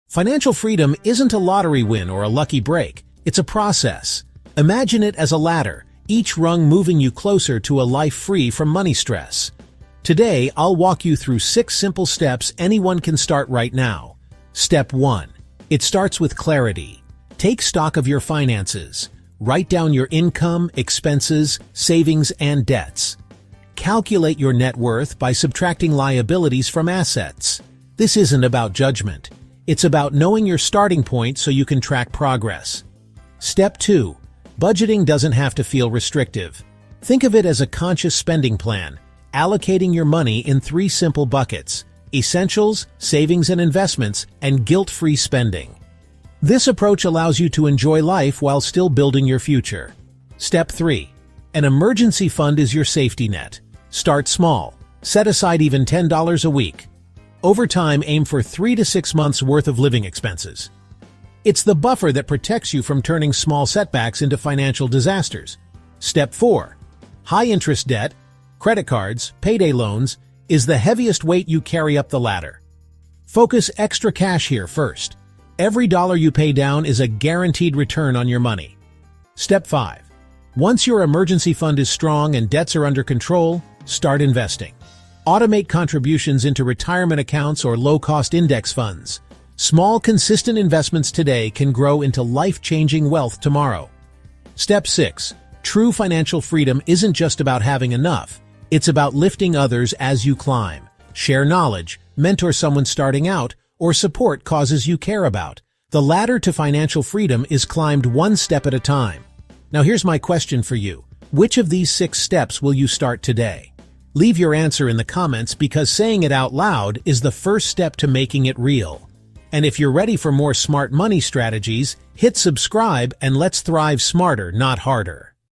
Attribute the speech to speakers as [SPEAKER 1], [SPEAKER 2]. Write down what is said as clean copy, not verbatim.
[SPEAKER 1] Financial freedom isn't a lottery win or a lucky break. It's a process. Imagine it as a ladder, each rung moving you closer to a life free from money stress. Today, I'll walk you through 6 simple steps anyone can start right now. Step 1. It starts with clarity. Take stock of your finances. Write down your income, expenses, savings, and debts. Calculate your net worth by subtracting liabilities from assets. This isn't about judgment. It's about knowing your starting point so you can track progress. Step 2. Budgeting doesn't have to feel restrictive. Think of it as a conscious spending plan, allocating your money in 3 simple buckets: essentials, savings and investments, and guilt-free spending. This approach allows you to enjoy life while still building your future. Step 3. An emergency fund is your safety net. Start small. Set aside even $10 a week. Over time, aim for 3 to 6 months' worth of living expenses. It's the buffer that protects you from turning small setbacks into financial disasters. Step 4. High-interest debt, credit cards, payday loans, is the heaviest weight you carry up the ladder. Focus extra cash here first. Every dollar you pay down is a guaranteed return on your money. Step 5. Once your emergency fund is strong and debts are under control, start investing. Automate contributions into retirement accounts or low-cost index funds. Small, consistent investments today can grow into life-changing wealth tomorrow. Step 6. True financial freedom isn't just about having enough. It's about lifting others as you climb. Share knowledge, mentor someone starting out, or support causes you care about. The ladder to financial freedom is climbed one step at a time. Now here's my question for you. Which of these 6 steps will you start today? Leave your answer in the comments because saying it out loud is the first step to making it real. And if you're ready for more smart money strategies, hit subscribe and let's thrive smarter, not harder.